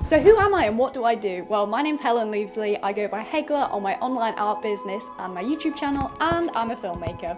So who am I and what do I do? Well, my name's Helen Leavesley, I go by Hegler on my online art business and my YouTube channel, and I'm a filmmaker.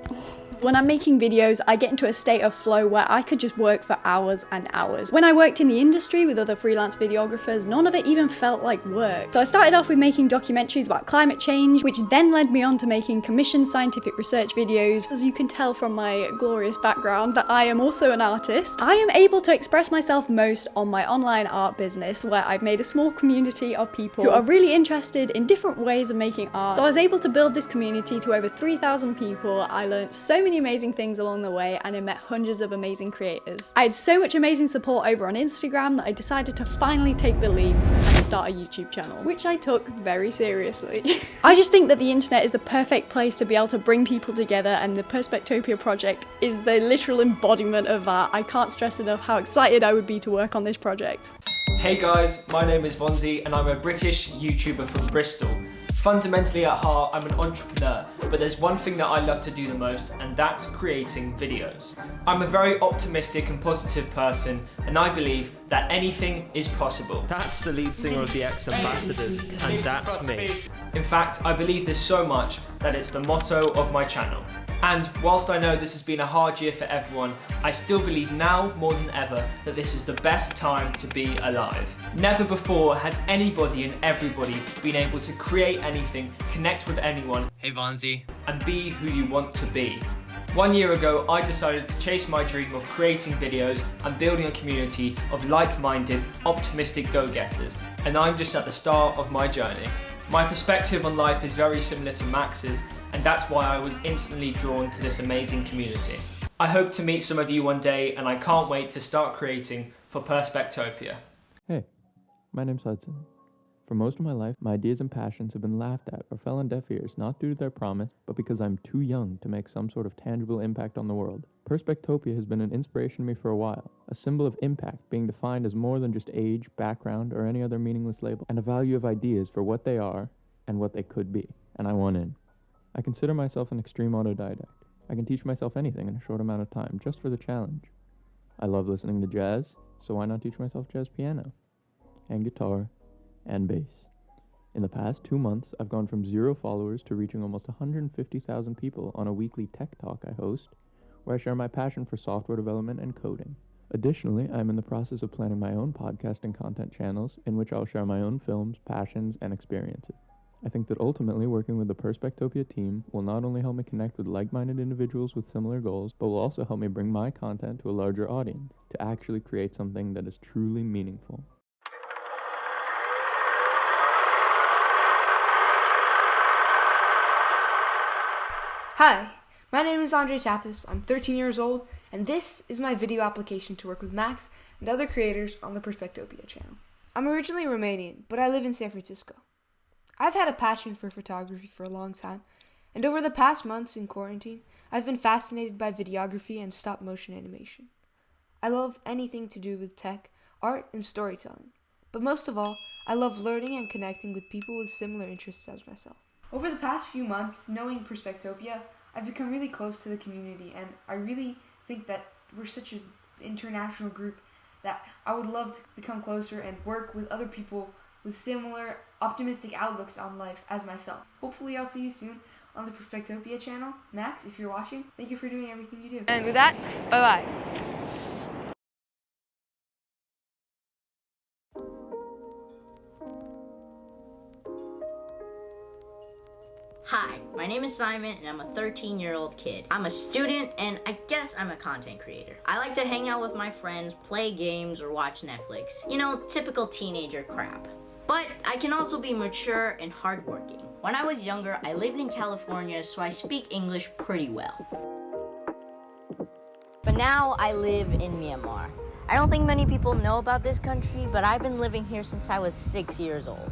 Oh. When I'm making videos, I get into a state of flow where I could just work for hours and hours. When I worked in the industry with other freelance videographers, none of it even felt like work. So I started off with making documentaries about climate change, which then led me on to making commissioned scientific research videos. As you can tell from my glorious background that I am also an artist, I am able to express myself most on my online art business, where I've made a small community of people who are really interested in different ways of making art. So I was able to build this community to over 3,000 people. I learned so many amazing things along the way, and I met hundreds of amazing creators. I had so much amazing support over on Instagram that I decided to finally take the leap and start a YouTube channel, which I took very seriously. I just think that the internet is the perfect place to be able to bring people together, and the Perspectopia project is the literal embodiment of that. I can't stress enough how excited I would be to work on this project. Hey guys, my name is Vonzi and I'm a British YouTuber from Bristol. Fundamentally at heart, I'm an entrepreneur, but there's one thing that I love to do the most, and that's creating videos. I'm a very optimistic and positive person, and I believe that anything is possible. That's the lead singer of the Ex-Ambassadors, and that's me. In fact, I believe this so much that it's the motto of my channel. And whilst I know this has been a hard year for everyone, I still believe now more than ever that this is the best time to be alive. Never before has anybody and everybody been able to create anything, connect with anyone, Hey Vonzi, and be who you want to be. 1 year ago, I decided to chase my dream of creating videos and building a community of like-minded, optimistic go-getters, and I'm just at the start of my journey. My perspective on life is very similar to Max's, and that's why I was instantly drawn to this amazing community. I hope to meet some of you one day, and I can't wait to start creating for Perspectopia. Hey, my name's Hudson. For most of my life, my ideas and passions have been laughed at or fell on deaf ears, not due to their promise, but because I'm too young to make some sort of tangible impact on the world. Perspectopia has been an inspiration to me for a while, a symbol of impact being defined as more than just age, background, or any other meaningless label, and a value of ideas for what they are and what they could be, and I want in. I consider myself an extreme autodidact. I can teach myself anything in a short amount of time, just for the challenge. I love listening to jazz, so why not teach myself jazz piano, and guitar, and bass. In the past 2 months, I've gone from 0 followers to reaching almost 150,000 people on a weekly tech talk I host, where I share my passion for software development and coding. Additionally, I'm in the process of planning my own podcast and content channels, in which I'll share my own films, passions, and experiences. I think that ultimately working with the Perspectopia team will not only help me connect with like-minded individuals with similar goals, but will also help me bring my content to a larger audience, to actually create something that is truly meaningful. Hi, my name is Andre Tapas, I'm 13 years old, and this is my video application to work with Max and other creators on the Perspectopia channel. I'm originally Romanian, but I live in San Francisco. I've had a passion for photography for a long time, and over the past months in quarantine, I've been fascinated by videography and stop-motion animation. I love anything to do with tech, art, and storytelling, but most of all, I love learning and connecting with people with similar interests as myself. Over the past few months, knowing Perspectopia, I've become really close to the community, and I really think that we're such an international group that I would love to become closer and work with other people with similar optimistic outlooks on life as myself. Hopefully I'll see you soon on the Perspectopia channel. Max, if you're watching, thank you for doing everything you do. And with that, bye-bye. Hi, my name is Simon and I'm a 13-year-old kid. I'm a student and I guess I'm a content creator. I like to hang out with my friends, play games, or watch Netflix. You know, typical teenager crap. But I can also be mature and hardworking. When I was younger, I lived in California, so I speak English pretty well. But now I live in Myanmar. I don't think many people know about this country, but I've been living here since I was 6 years old.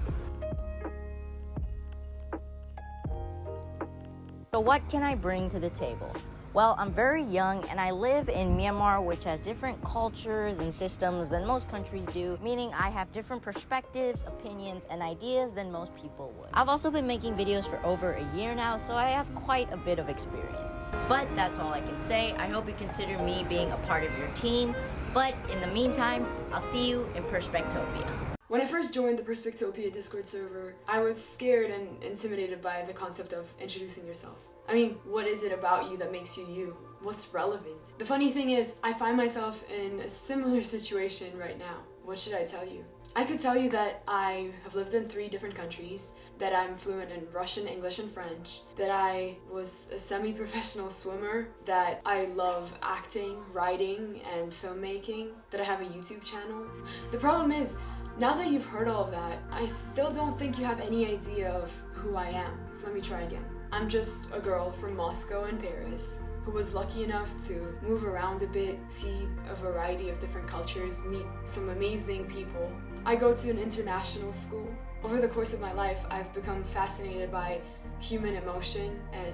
So what can I bring to the table? Well, I'm very young and I live in Myanmar, which has different cultures and systems than most countries do, meaning I have different perspectives, opinions, and ideas than most people would. I've also been making videos for over a year now, so I have quite a bit of experience. But that's all I can say. I hope you consider me being a part of your team. But in the meantime, I'll see you in Perspectopia. When I first joined the Perspectopia Discord server, I was scared and intimidated by the concept of introducing yourself. I mean, what is it about you that makes you you? What's relevant? The funny thing is, I find myself in a similar situation right now. What should I tell you? I could tell you that I have lived in 3 different countries, that I'm fluent in Russian, English, and French, that I was a semi-professional swimmer, that I love acting, writing, and filmmaking, that I have a YouTube channel. The problem is, now that you've heard all of that, I still don't think you have any idea of who I am. So let me try again. I'm just a girl from Moscow and Paris who was lucky enough to move around a bit, see a variety of different cultures, meet some amazing people. I go to an international school. Over the course of my life, I've become fascinated by human emotion and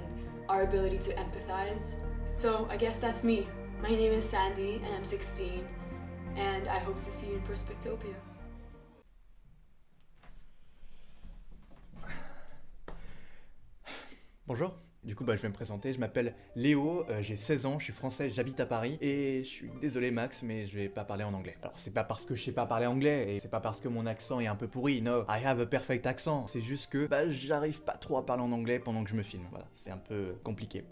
our ability to empathize. So I guess that's me. My name is Sandy and I'm 16, and I hope to see you in Perspectopia. Bonjour, du coup je vais me présenter, je m'appelle Léo, j'ai 16 ans, je suis français, j'habite à Paris et je suis désolé Max mais je vais pas parler en anglais. Alors c'est pas parce que je sais pas parler anglais et c'est pas parce que mon accent est un peu pourri, no, I have a perfect accent, c'est juste que j'arrive pas trop à parler en anglais pendant que je me filme, voilà, c'est un peu compliqué.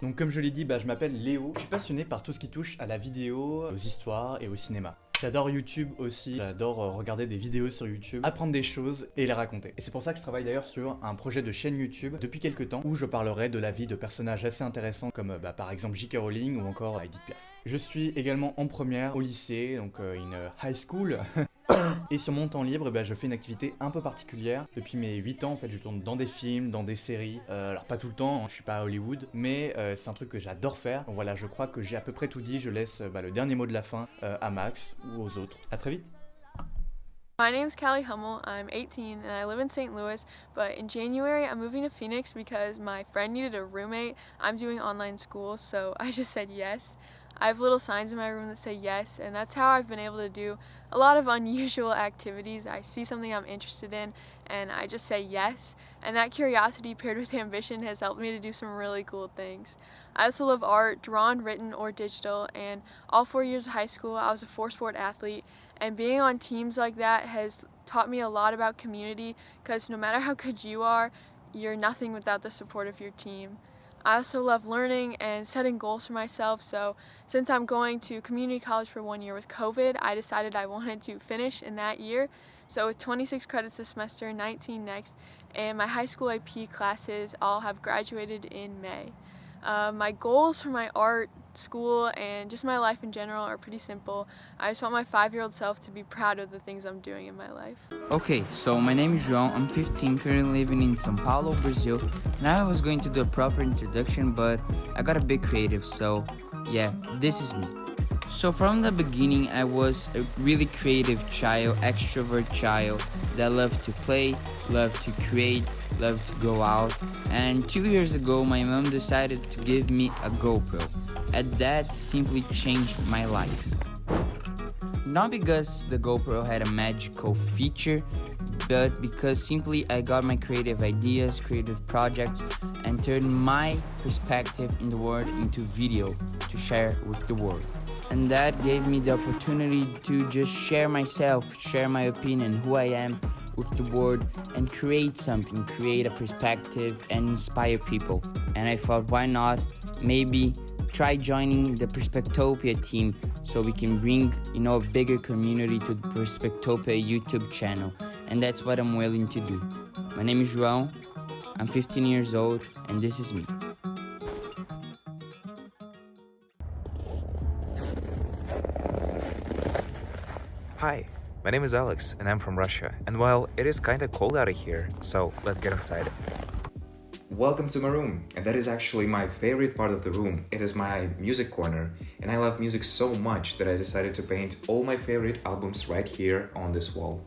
Donc comme je l'ai dit, je m'appelle Léo, je suis passionné par tout ce qui touche à la vidéo, aux histoires et au cinéma. J'adore YouTube aussi, j'adore regarder des vidéos sur YouTube, apprendre des choses et les raconter. Et c'est pour ça que je travaille d'ailleurs sur un projet de chaîne YouTube depuis quelques temps où je parlerai de la vie de personnages assez intéressants comme par exemple J.K. Rowling ou encore Edith Piaf. Je suis également en première au lycée, donc une high school. Et sur mon temps libre, je fais une activité un peu particulière. Depuis mes 8 ans, en fait, je tourne dans des films, dans des séries. Alors pas tout le temps, je suis pas à Hollywood, mais c'est un truc que j'adore faire. Donc voilà, je crois que j'ai à peu près tout dit. Je laisse le dernier mot de la fin à Max ou aux autres. À très vite. My name's Callie Hummel, I'm 18 and I live in St. Louis, but in January I'm moving to Phoenix because my friend needed a roommate. I'm doing online school, so I just said yes. I have little signs in my room that say yes, and that's how I've been able to do a lot of unusual activities. I see something I'm interested in and I just say yes, and that curiosity paired with ambition has helped me to do some really cool things. I also love art, drawn, written, or digital, and all 4 years of high school I was a 4-sport athlete, and being on teams like that has taught me a lot about community because no matter how good you are, you're nothing without the support of your team. I also love learning and setting goals for myself, so since I'm going to community college for 1 year with COVID, I decided I wanted to finish in that year. So with 26 credits this semester, 19 next, and my high school AP classes all have graduated in May. My goals for my art, school, and just my life in general are pretty simple. I just want my 5-year-old self to be proud of the things I'm doing in my life. Okay, so my name is João, I'm 15, currently living in São Paulo, Brazil. Now I was going to do a proper introduction, but I got a bit creative, so yeah, this is me. So from the beginning, I was a really creative child, extrovert child that loved to play, loved to create, loved to go out. And 2 years ago, my mom decided to give me a GoPro, and that simply changed my life. Not because the GoPro had a magical feature, but because simply I got my creative ideas, creative projects, and turned my perspective in the world into video to share with the world. And that gave me the opportunity to just share myself, share my opinion, who I am with the world, and create something, create a perspective and inspire people. And I thought, why not maybe try joining the Perspectopia team so we can bring, a bigger community to the Perspectopia YouTube channel. And that's what I'm willing to do. My name is João, I'm 15 years old, and this is me. Hi, my name is Alex and I'm from Russia, and well, it is kinda cold out of here, so let's get inside. Welcome to my room, and that is actually my favorite part of the room. It is my music corner, and I love music so much that I decided to paint all my favorite albums right here on this wall.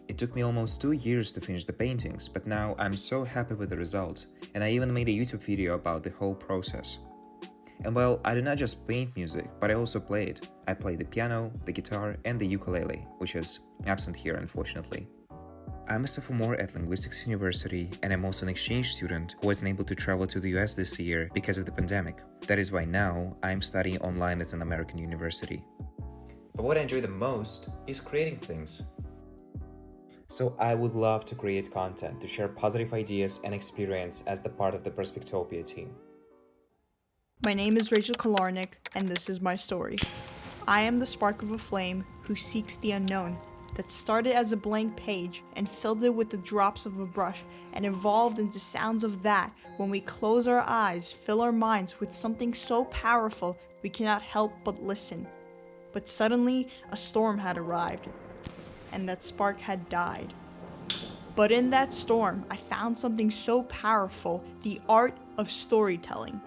It took me almost 2 years to finish the paintings, but now I'm so happy with the result, and I even made a YouTube video about the whole process. And well, I do not just paint music, but I also play it. I play the piano, the guitar, and the ukulele, which is absent here unfortunately. I'm a sophomore at Linguistics University, and I'm also an exchange student who wasn't able to travel to the US this year because of the pandemic. That is why now I'm studying online at an American university. But what I enjoy the most is creating things. So I would love to create content to share positive ideas and experience as the part of the Perspectopia team. My name is Rachel Kolarnik, and this is my story. I am the spark of a flame who seeks the unknown, that started as a blank page and filled it with the drops of a brush and evolved into sounds of that when we close our eyes, fill our minds with something so powerful we cannot help but listen. But suddenly, a storm had arrived, and that spark had died. But in that storm, I found something so powerful, the art of storytelling.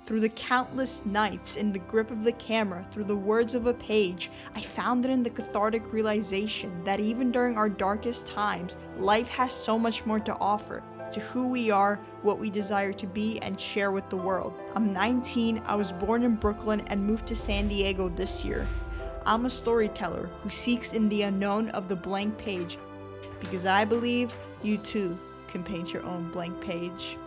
Through the countless nights in the grip of the camera, through the words of a page, I found it in the cathartic realization that even during our darkest times, life has so much more to offer, to who we are, what we desire to be, and share with the world. I'm 19, I was born in Brooklyn and moved to San Diego this year. I'm a storyteller who seeks in the unknown of the blank page, because I believe you too can paint your own blank page.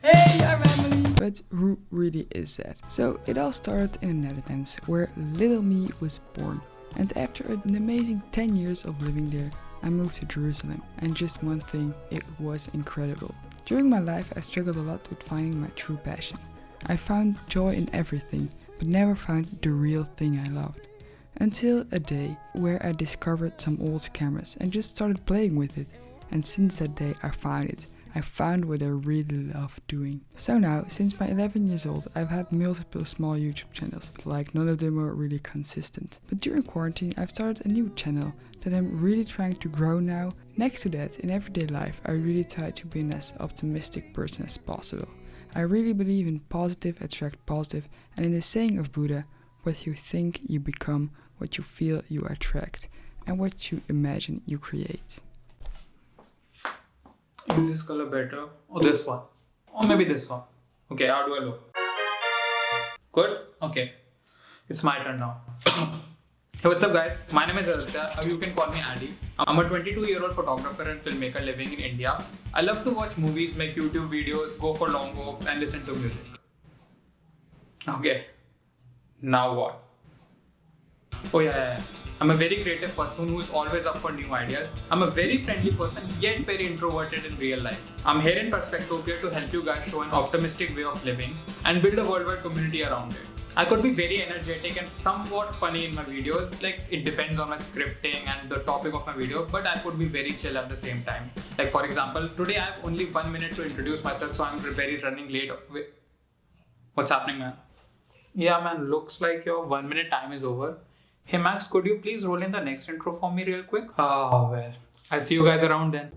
Hey, I'm Emily! But who really is that? So it all started in the Netherlands, where little me was born. And after an amazing 10 years of living there, I moved to Jerusalem. And just one thing, it was incredible. During my life, I struggled a lot with finding my true passion. I found joy in everything, but never found the real thing I loved. Until a day where I discovered some old cameras and just started playing with it. And since that day, I found it. I found what I really love doing. So now, since my 11 years old, I've had multiple small YouTube channels, like none of them are really consistent. But during quarantine, I've started a new channel that I'm really trying to grow now. Next to that, in everyday life, I really try to be an as optimistic person as possible. I really believe in positive attract positive, and in the saying of Buddha, what you think you become, what you feel you attract, and what you imagine you create. Is this color better? Or this one? Or maybe this one? Okay, how do I look? Good? Okay. It's my turn now. Hey, what's up guys? My name is Aditya, or you can call me Addy. I'm a 22-year-old photographer and filmmaker living in India. I love to watch movies, make YouTube videos, go for long walks and listen to music. Okay. Now what? Oh yeah. I'm a very creative person who is always up for new ideas. I'm a very friendly person, yet very introverted in real life. I'm here in Perspectopia to help you guys show an optimistic way of living and build a worldwide community around it. I could be very energetic and somewhat funny in my videos, like it depends on my scripting and the topic of my video, but I could be very chill at the same time. Like for example, today I have only 1 minute to introduce myself, so I'm very running late. Wait. What's happening, man? Yeah man, looks like your 1 minute time is over. Hey Max, could you please roll in the next intro for me real quick? Oh well, I'll see you guys around then.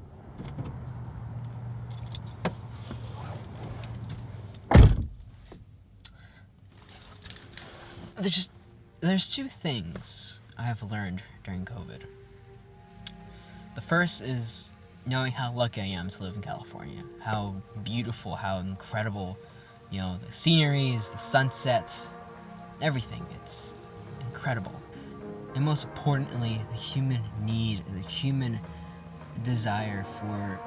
There's two things I have learned during COVID. The first is knowing how lucky I am to live in California. How beautiful, how incredible, the sceneries, the sunset, everything. It's incredible. And most importantly, the human need, the human desire for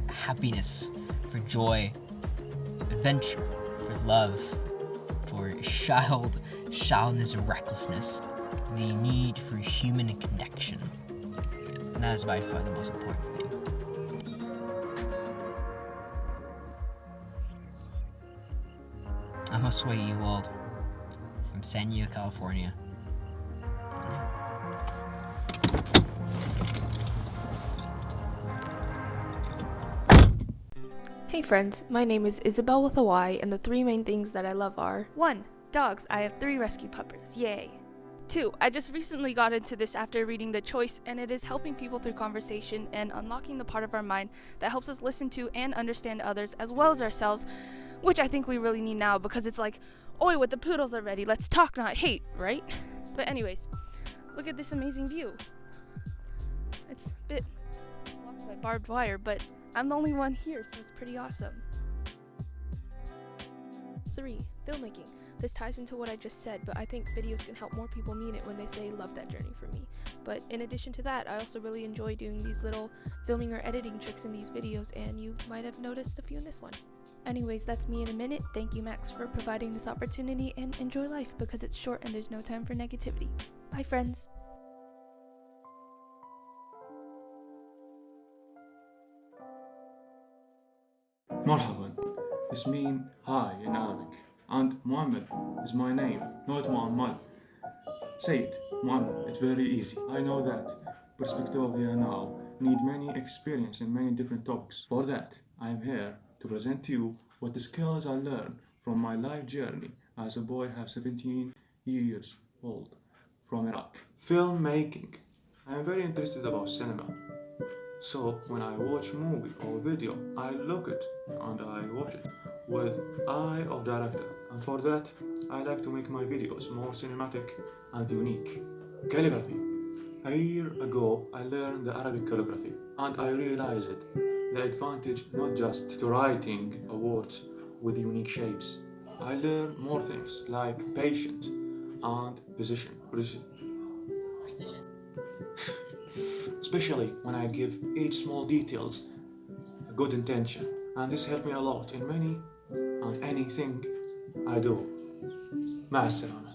happiness, for joy, adventure, for love, for childness, recklessness, the need for human connection. And that is by far the most important thing. I'm Josue Ewald from San Diego, California. Hey friends, my name is Isabel with a Y, and the three main things that I love are 1. Dogs. I have 3 rescue puppies. Yay. 2. I just recently got into this after reading The Choice, and it is helping people through conversation and unlocking the part of our mind that helps us listen to and understand others as well as ourselves, which I think we really need now because it's like, oi, with the poodles already, let's talk not hate, right? But anyways, look at this amazing view. It's a bit blocked by barbed wire, but I'm the only one here, so it's pretty awesome. 3. Filmmaking. This ties into what I just said, but I think videos can help more people mean it when they say love that journey for me. But in addition to that, I also really enjoy doing these little filming or editing tricks in these videos, and you might have noticed a few in this one. Anyways, that's me in a minute. Thank you, Max, for providing this opportunity, and enjoy life because it's short and there's no time for negativity. Bye, friends. مرحبا. This means hi in Arabic. And Muhammad is my name, not Muhammad. Say it, Muhammad. It's very easy. I know that Perspectopia now need many experience in many different topics. For that, I am here to present to you what the skills I learned from my life journey as a boy 17 years old from Iraq. Filmmaking. I am very interested about cinema. So when I watch movie or video, I look it and I watch it with eye of director. And for that, I like to make my videos more cinematic and unique. Calligraphy. A year ago, I learned the Arabic calligraphy and I realized the advantage not just to writing words with unique shapes. I learned more things like patience and precision. Especially when I give each small details a good intention, and this helped me a lot in many and anything I do. مع السلامة.